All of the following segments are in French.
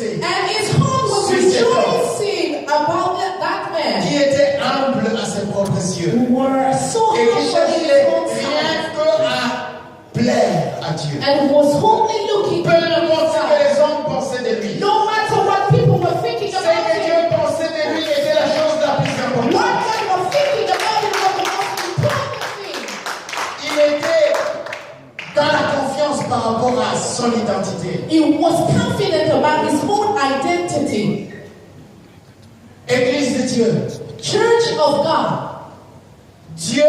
réjouissait And his heart was sur cet homme rejoicing about that man. qui était humble à ses propres yeux Who were so et qui humble in cherchait his own rien sight. que à plaire à Dieu. And was only looking Peu importe ce que les hommes pensaient de lui, no matter what people were thinking ce about que him. Dieu pensait de lui était la chose la plus What importante. God was thinking about him was the most important thing. Il était dans la confiance par rapport à son identité. He was confident about his own identity. Église de Dieu, Church of God. Dieu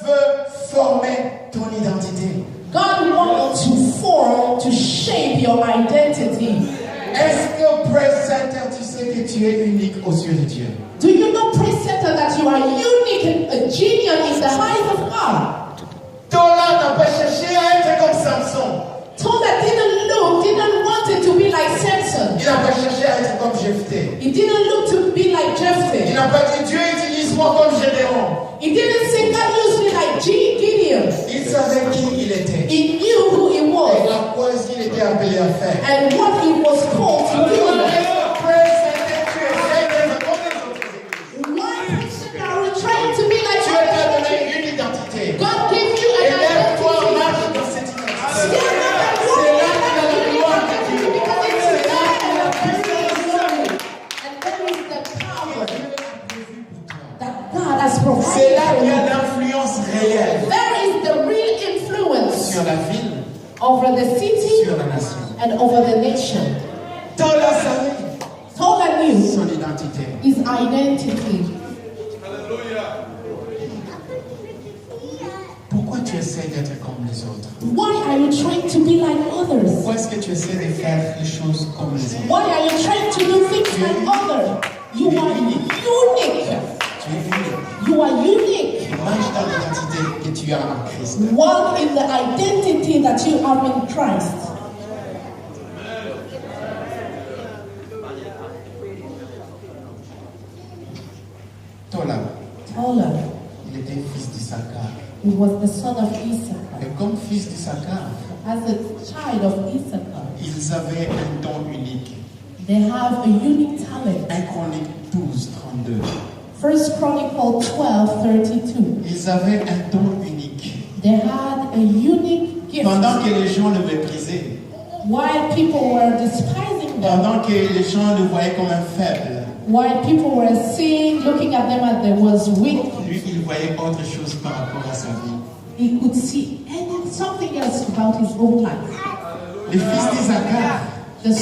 veut former ton identité. God wants to form, to shape your identity. Est-ce que Presenter, tu sais que tu es unique aux yeux de Dieu? Do you know, presenter, that you are unique and a genius in the eyes of God? Tola n'a pas cherché à être comme Samson. Tola didn't want it to be like Samson. Il n'a pas cherché à être comme Jephthé. He didn't look to be like Il Jephthah. n'a pas dit Dieu utilise-moi comme Gédéon. He didn't say God used me like Gideon. Il savait qui il était He knew who he et was à quoi il était appelé à faire. and what he was called to do. Presenter, tu essaies d'être comme les autres églises. Why are we trying to be like Dieu t'a others? donné une identité. God gave you Et an lève-toi, identity. marche dans cette identité. Stand up and C'est walk là in qu'il y a that la gloire de identity Dieu. because it's C'est là there qu'il y a la that there puissance is de glory. Dieu. And there is the power Dieu a prévu pour toi. that God has C'est provided là for qu'il y a you. l'influence réelle There is the real influence sur la ville, over the city sur la nation. and over the nation. Tola savait Tola knew son identité. his identity. Pourquoi tu essaies d'être comme les autres? Why are you trying to be like others? Pourquoi est-ce que tu essaies de faire les choses comme les autres? Why are you trying to do things like others? You are unique. Tu es unique. You are unique. Marche dans l'identité que tu as en Christ. Walk in the identity that you have in Christ. Tola, Tola, il était fils d'Issachar. he was the son of Issachar. Et comme fils d'Issachar, As a child of Issachar, ils avaient un don unique. they have a unique talent. 1 Chronique 12, 32. First Chronicle 12:32. Ils avaient un don unique. They had a unique gift. Pendant que les gens le méprisaient, While people were despising them, pendant que les gens le voyaient comme un faible, while people were seeing, looking at them as they was weak, lui, il voyait autre chose par rapport à sa vie. he could see something else about his own life. Les fils d'Issachar The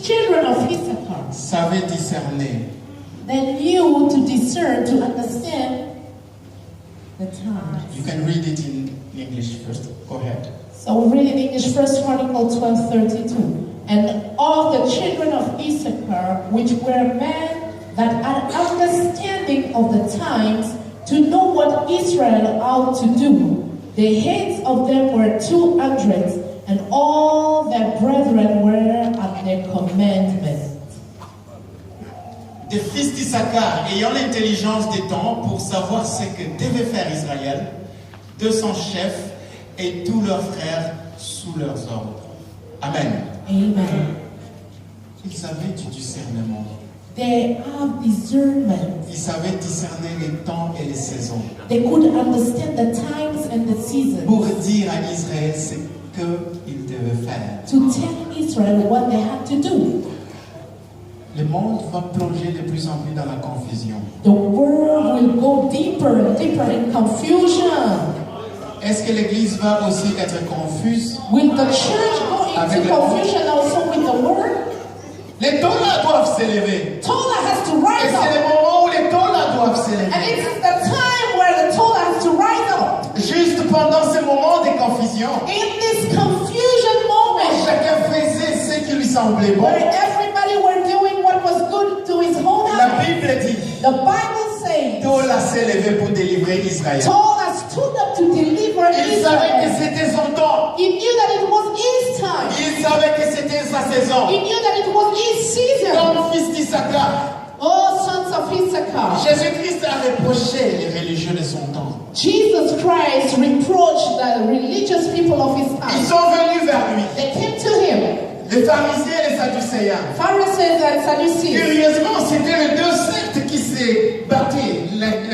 children of Issachar, savaient discerner. they knew to discern, to understand the times. You can read it in English first. Go ahead. So we read in English, First Chronicle 12:32. And all the children of Issachar, which were men that had understanding of the times, to know what Israel ought to do. The heads of them were 200, and all their brethren were at their commandment. Des fils d'Issachar ayant l'intelligence des temps pour savoir ce que devait faire Israël, de son chef et tous leurs frères sous leurs ordres. Amen. Amen. Ils avaient du discernement. They have discernment. Ils savaient discerner les temps et les saisons. They could understand the times and the seasons. Pour dire à Israël ce qu'ils devaient faire. To tell Israel what they had to do. Le monde va plonger de plus en plus dans la confusion. The world will go deeper and deeper in confusion. Est-ce que l'Église va aussi être confuse? Will the church go into confusion also with the word? Les Tola doivent s'élever. Tola has to Et rise c'est le up. moment où les Tola doivent s'élever. And it is the time where the Tola has to rise up. Juste pendant ce moment de confusion, In this confusion moment, chacun faisait ce qui lui semblait bon. where everybody were doing what was good to his own La heart. Bible dit, The Bible says, Tola s'est levé pour délivrer Israël. Tola stood up to deliver Il savait que Israel. c'était son temps. He knew that it was his time. Il savait que c'était sa saison. He knew that it was his season. Comme fils d'Issachar, Oh, sons of Issachar. Jésus-Christ a reproché les religieux de son temps. Jesus Christ reproached the religious people of his Ils time. sont venus vers lui. They came to him. Les pharisiens et les sadducéens. Pharisees and Sadducees. Curieusement, c'était les deux sectes qui s'est battaient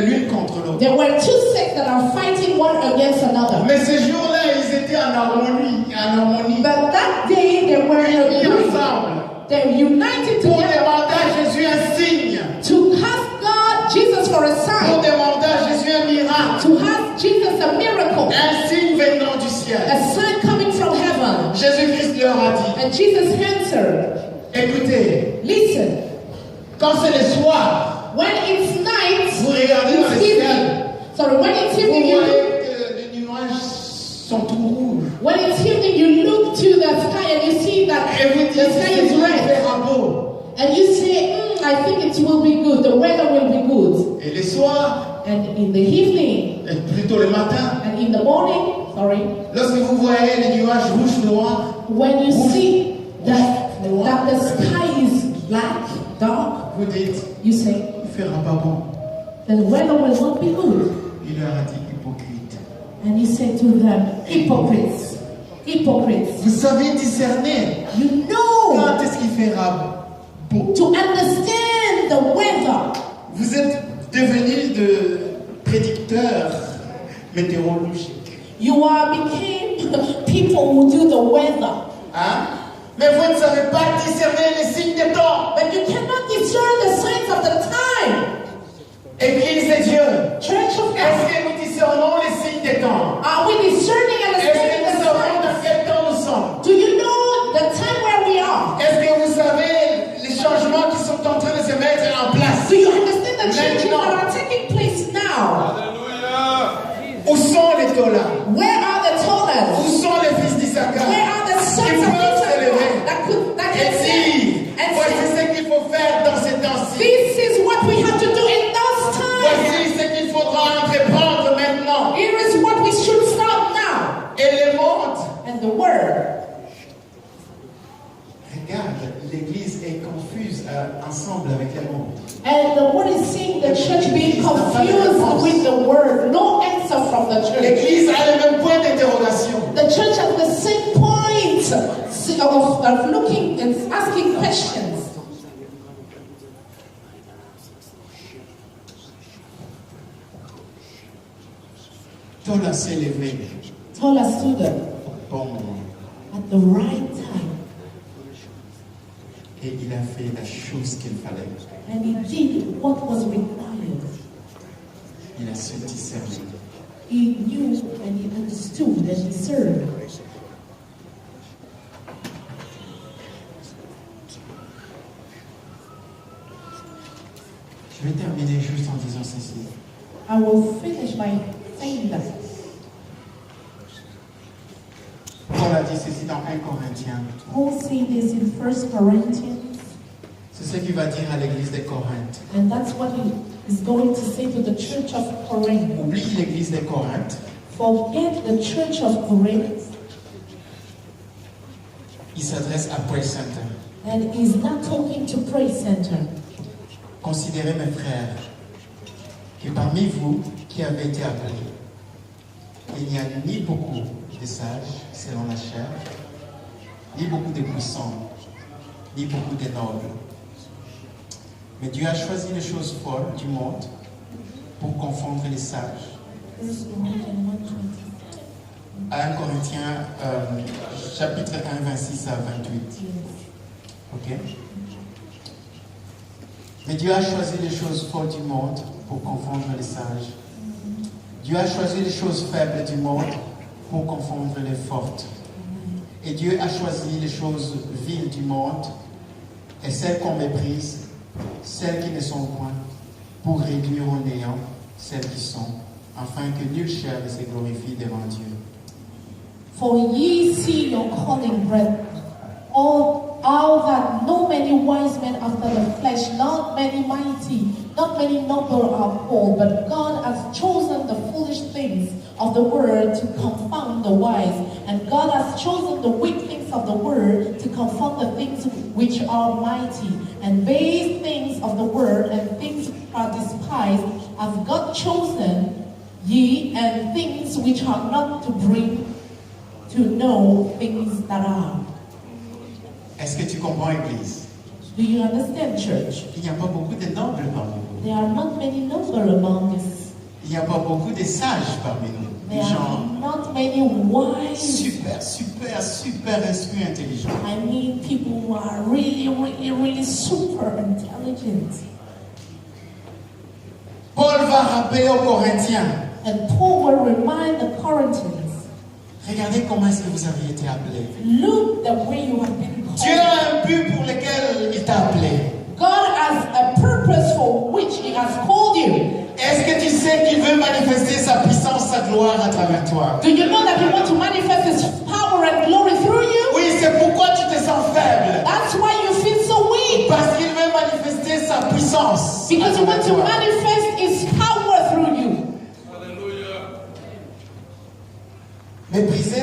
l'une contre l'autre. There were two sects that are fighting one against another. Mais ces jours-là, ils étaient en harmonie. But that day they were Unis agreed. ensemble. They united Pour together demander à Jésus un signe. to ask God Jesus for a Pour sign, demander à Jésus un miracle. to ask Jesus a miracle, Un signe venant du ciel. a sign coming from heaven. Jésus-Christ leur a dit, And Jesus answered, écoutez, listen, quand c'est le soir, when it's night, vous regardez dans le it's ciel, evening. Sorry, when it's vous evening, voyez que les nuages sont tout rouges. when it's evening, you look to the sky and you see that Et vous the dites, sky c'est is red. verra beau. And you say, I think it will be good. The weather will be good. Et le soir, And in the evening, et plutôt le matin, and in the morning, lorsque vous voyez les nuages rouges, noirs, when you see that the sky is black, dark, vous dites, you say, il fera pas bon. the weather will not be good. Il leur a dit hypocrite. And he said to them, hypocrites, hypocrites, Vous savez discerner you know quand est-ce qu'il fera beau. to understand the weather. Vous êtes devenus de prédicteurs météorologiques. You are became people who do the weather. Hein? Mais vous ne savez pas discerner les signes des temps. But you cannot discern the signs of the time. Église de Dieu, Church of est-ce God, que nous discernons les signes des temps? are we discerning and Est-ce que understanding nous the savons dans signs? quel temps nous sommes? Do you know the time where we are? Est-ce que vous savez les changements qui sont en train de se mettre en place? Do you understand the changes Maintenant. that are taking place now? Où sont les Tolas? Where are the Où Tolas? sont les fils d'Issachar? Where are the sons Ils of peuvent se lever Issachar that et can say dire, and voici say, ce qu'il faut faire dans ces temps-ci. this is what we have to do in those times. Voici ce qu'il faudra entreprendre maintenant. Here is what we should start now. Et le monde, And the word. regarde, l'Église est confuse ensemble avec le monde. And the word is seeing the church being confused with the word. No answer from the church. L'Église a le même point d'interrogation. The church has the same point of looking and asking questions. Tola s'est levé Tola stood up au bon moment at the right time et il a fait la chose qu'il fallait. and he did what was required. Il a su discerner. He knew and he understood and he served. Je vais terminer juste en disant ceci. I will finish by saying that. Paul a dit ceci dans 1 Corinthiens. Paul said this in 1 Corinthians, C'est ce qu'il va dire à l'église de Corinthe. and that's what he is going to say to the church of Corinth. Oublie l'église de Corinthe. Forget the church of Corinth, Il s'adresse à Praise Center. and he's not talking to Praise Center. Considérez, mes frères, que parmi vous qui avez été appelés, il n'y a ni beaucoup de sages selon la chair, ni beaucoup de puissants, ni beaucoup de nobles. Mais Dieu a choisi les choses folles du monde pour confondre les sages. 1 Corinthians 1:20. À 1 Corinthiens, chapitre 1, 26 à 28. Ok? Mais Dieu a choisi les choses folles du monde pour confondre les sages. Dieu a choisi les choses faibles du monde pour confondre les fortes. Et Dieu a choisi les choses viles du monde et celles qu'on méprise, celles qui ne sont point, pour réduire au néant celles qui sont, afin que nulle chair ne se glorifie devant Dieu. For ye see your calling, brethren, all that no many wise men after the flesh, not many mighty, not many noble are called, but God has chosen the foolish things of the world to confound the wise, and God has chosen the weak things of the world to confound the things which are mighty, and base things of the world and things which are despised, has God chosen ye, and things which are not, to bring to know things that are. Est-ce que tu comprends, Église? Do you understand, church? Il n'y a pas beaucoup de nobles parmi nous. There are not many noble among us. Il n'y a pas beaucoup de sages parmi nous. Des There gens are not many wise. super instruits, intelligents. I mean, people who are really super intelligent. Paul va rappeler aux Corinthiens, And Paul will remind the Corinthians, regardez comment est-ce que vous avez été appelés. look the way you have been Dieu called. a un but pour lequel il t'a appelé. God has a purpose for which He has called you. Est-ce que tu sais qu'il veut manifester sa puissance, sa gloire à travers toi? Do you know that He wants to manifest His power and glory through you? Oui, c'est pourquoi tu te sens faible. That's why you feel so weak. Parce qu'il veut manifester sa puissance. Because He wants to toi. manifest His power through you. Méprisé,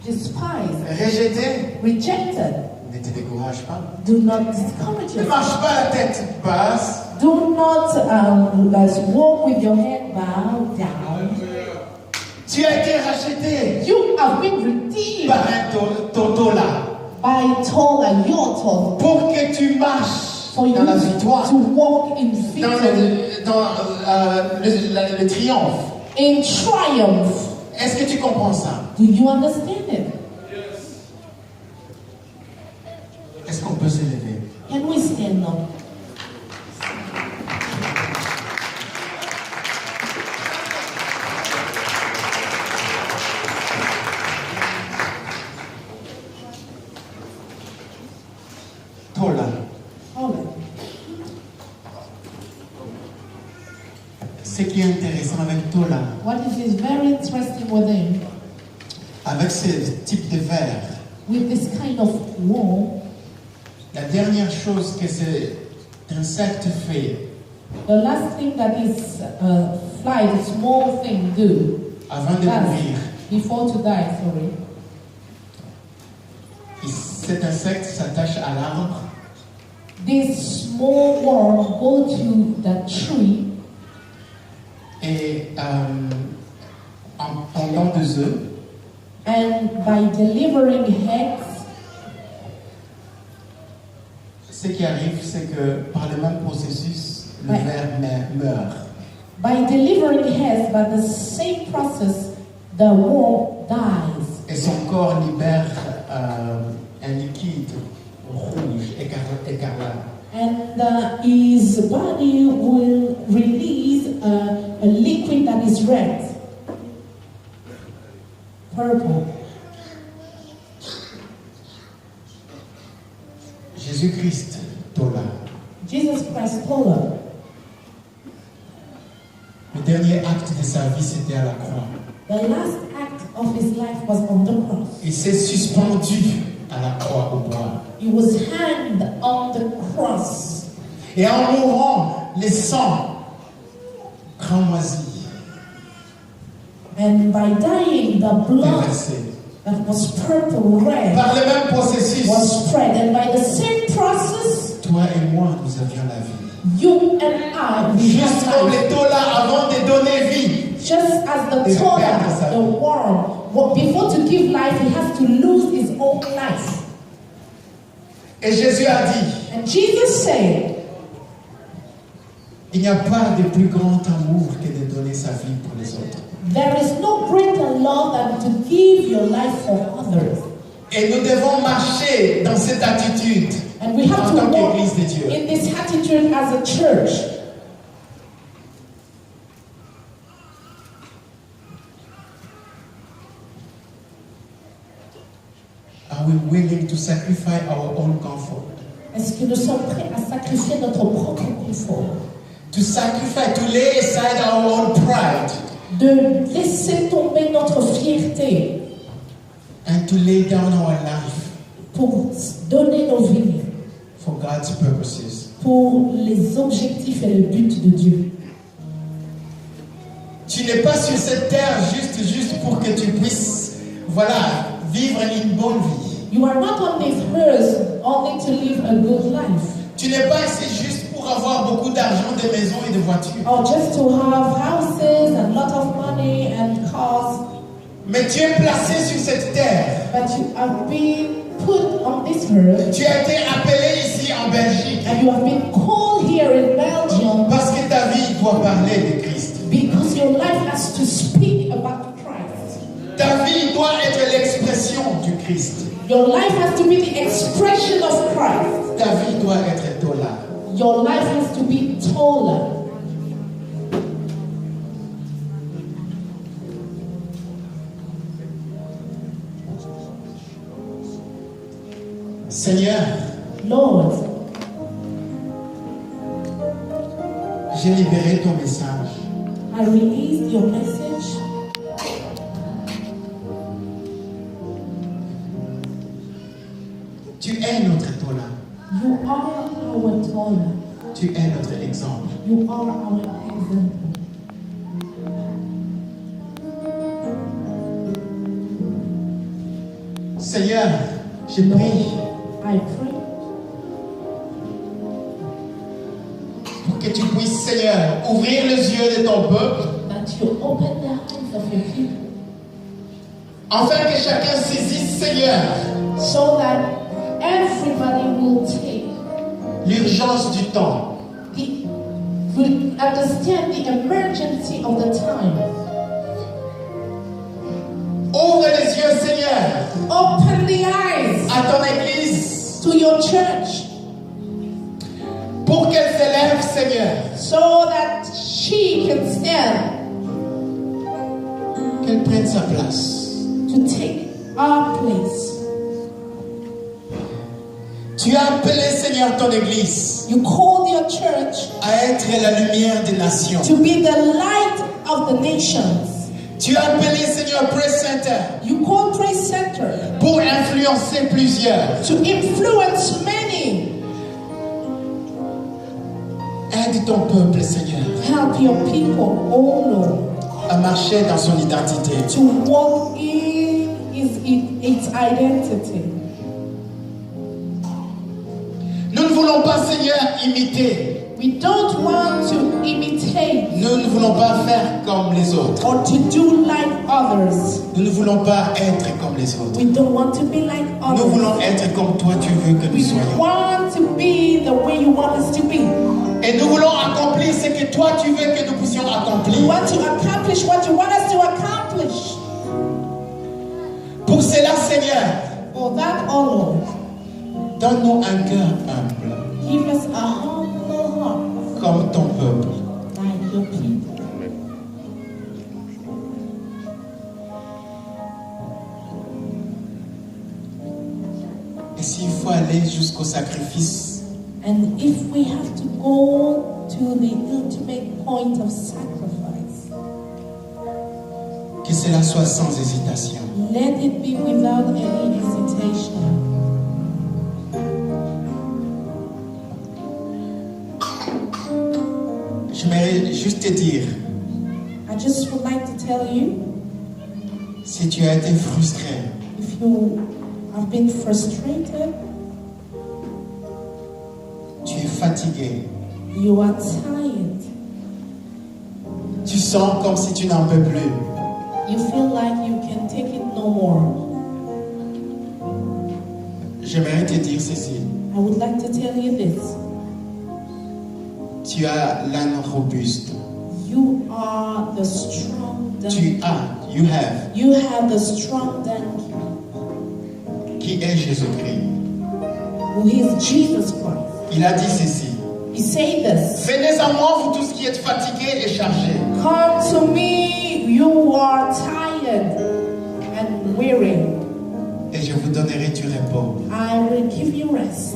Despised, rejeté, rejected. ne te décourage pas. Do not discourage Ne yourself. marche pas la tête basse. Do not walk with your head bowed down. Tu as été racheté You have been redeemed par un tola by Tola, your Tola, pour que tu marches for you dans la victoire, to walk in dans victory, le triomphe. in triumph. Est-ce que tu comprends ça? Do you understand it? Est-ce qu'on peut se lever? Can we stand up? Tola. Tola. Ce qui est intéressant avec Tola, What is very interesting with him, avec ce type de verre, with this kind of wall, la dernière chose que cet insecte fait the last thing that this fly, the small thing, do avant de does mourir, before to die, sorry, cet insecte s'attache à l'arbre this small worm go to the tree et en pondant des œufs, and by delivering eggs, ce qui arrive, c'est que par le même processus, le Ouais. ver meurt. by delivering eggs, by the same process, the worm dies. Et son corps libère un liquide rouge, écarlate. And his body will release a liquid that is red, purple. Jésus-Christ, Tola. Jesus Christ told her, Le dernier acte de sa vie, c'était à la croix. the last act of his life was on the cross. Il s'est suspendu à la croix au bois. He was hanged on the cross. Et en mourant, le sang cramoisi And by dying, the blood déversé. that was purple red Par le même processus, was spread. And by the same process, toi et moi, nous avions la vie. you and I, we Juste have comme life. les Tola avant de donner vie. Just as the Et tola, perdre sa the vie. worm, before to give life, he has to lose his own life. Et Jésus a dit, And Jesus said, il n'y a pas de plus grand amour que de donner sa vie pour les autres. there is no greater love than to give your life for others. Et nous devons marcher dans cette attitude And we have en to tant walk qu'Église de Dieu. in this attitude as a church. Are we willing to sacrifice our own comfort? Est-ce que nous sommes prêts à sacrifier notre propre confort? To sacrifice, to lay aside our own pride De laisser tomber notre fierté and to lay down our life pour donner nos vies for God's purposes. pour les objectifs et le but de Dieu. Tu n'es pas sur cette terre juste pour que tu puisses, vivre une bonne vie. You are not on this earth only to live a good life Tu n'es pas ici juste pour avoir beaucoup d'argent, de maisons et de voitures. or just to have houses and lot of money and cars, Mais tu es placé sur cette terre but you have been put on this earth, tu as été appelé ici en Belgique and you have been called here in Belgium parce que ta vie doit parler de Christ. because your life has to speak about Christ. Ta vie doit être l'expression du Christ. Your life has to be the expression of Christ. Ta vie doit être Tola. Your life has to be taller. Seigneur, Lord, j'ai libéré ton message. I released your message. Tu es notre Tola. You are our taller. Tu es notre exemple. You are our example. Seigneur, je prie I pray pour que tu puisses, Seigneur, ouvrir les yeux de ton peuple, that you open the eyes of your people afin que chacun saisisse, Seigneur, so that everybody will take l'urgence du temps. will understand the emergency of the time. Ouvre les yeux, Seigneur, Open the eyes à ton Église, to your church pour qu'elle s'élève, Seigneur, so that she can stand qu'elle prenne sa place. to take our place. Tu as appelé, Seigneur, ton Église You called your church à être la lumière des nations. to be the light of the nations. Tu as appelé, Seigneur, Praise Center You called Praise Center pour influencer plusieurs. to influence many. Aide ton peuple, Seigneur, Help your people, oh Lord, à marcher dans son identité. to walk in its identity. Nous ne voulons pas, Seigneur, imiter. We don't want to imitate Nous ne voulons pas faire comme les autres. or to do like others. Nous ne voulons pas être comme les autres. We don't want to be like Nous others. voulons être comme toi tu veux que nous We soyons. want to be the way you want us to be. Et nous voulons accomplir ce que toi tu veux que nous puissions We accomplir. want to accomplish what you want us to accomplish. Pour cela, Seigneur, For that, oh Lord, donne-nous un cœur humble, give us a humble heart comme ton peuple. like your people. Et s'il faut aller jusqu'au sacrifice, And if we have to go to the ultimate point of sacrifice, que cela soit sans hésitation. let it be without any hesitation. J'aimerais juste te dire, I just would like to tell you, si tu as été frustré, if you have been frustrated, tu es fatigué, you are tired, tu sens comme si tu n'en peux plus, you feel like you can take it no more, j'aimerais te dire ceci. I would like to tell you this. Tu as l'âne robuste. You are the strong donkey. You have, You have the strong donkey, qui est Jésus-Christ. who is Jesus Christ. Il a dit ceci. He said this. Venez à moi, vous tous qui êtes fatigués et chargés. Come to me, you are tired and weary. Et je vous donnerai du repos. I will give you rest.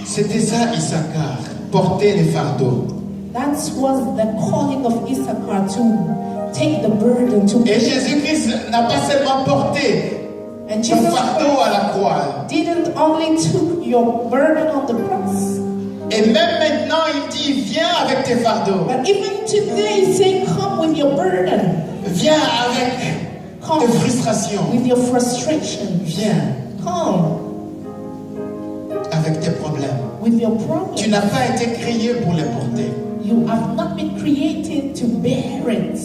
C'était ça, Issachar. Porter les fardeaux. That was the calling of Issachar, to take the burden, to Et Jésus-Christ n'a pas seulement porté and ton Jesus fardeau à la croix. didn't only took your burden on the cross, Et même maintenant, il dit, viens avec tes fardeaux. but even today he's saying, come with your burden, Viens avec come tes frustrations. with your frustration, Viens come avec tes problèmes. with your Tu problems. n'as pas été créé pour les porter. You have not been created to bear it.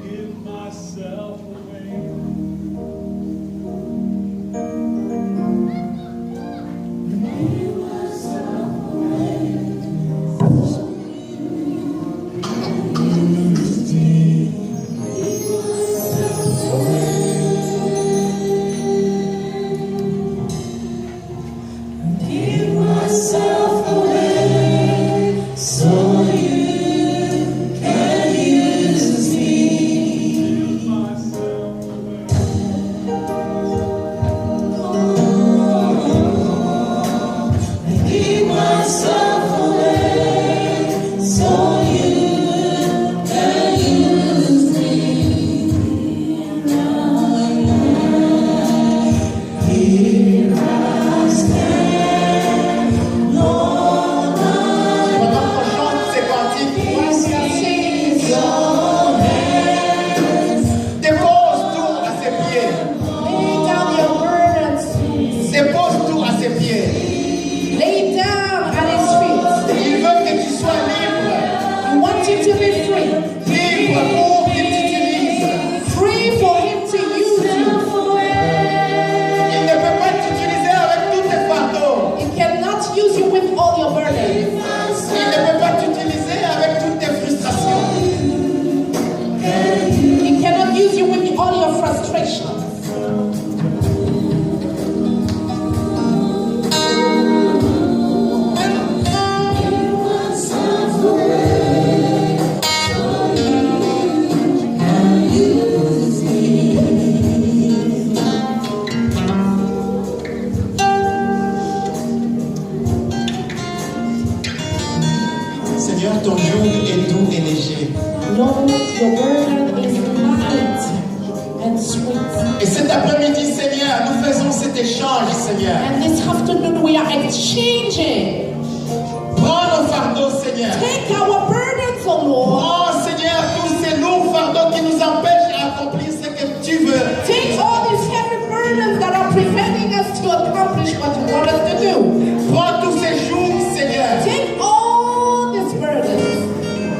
Give myself away. Seigneur, ton joug est doux et léger. Lord, your burden is light and sweet. Et cet après-midi, Seigneur, nous faisons cet échange, Seigneur. And this afternoon we are exchanging. Prends nos fardeaux, Seigneur. Take our burdens, O Lord. Prends, Seigneur, tous ces lourds fardeaux qui nous empêchent d'accomplir ce que tu veux. Take all these heavy burdens that are preventing us to accomplish what you want us to do. Prends tous ces jours, Seigneur. Take all these burdens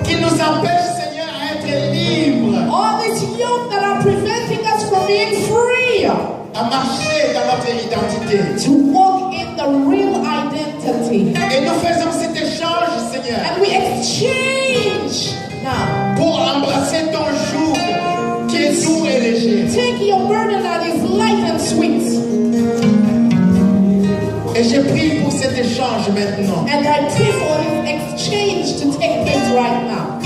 qui nous empêchent, Seigneur, à être libres. All these yoke that are preventing us from being free. À marcher dans notre identité. To walk in the real identity. Et nous faisons cet échange, Seigneur. And we exchange now. Pour embrasser ton joug qui est doux et léger. Take your burden that is light and sweet. Et je prie pour cet échange maintenant. And I pray for this exchange to take place right now.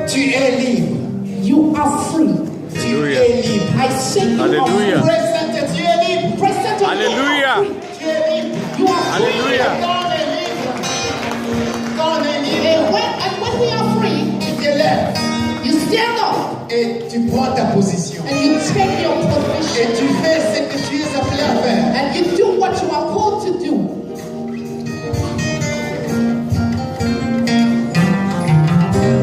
Tu es libre. You are free. Tu es libre. I say you Alléluia. are free. Presente, tu es libre. Present of Alléluia. Tu es libre. You are free. Alléluia. Quand on est libre, quand on est libre, And when we are free, tu te lèves you stand up et tu prends ta position. and you take your Et position tu fais ce que tu es appelé à faire. and you do what you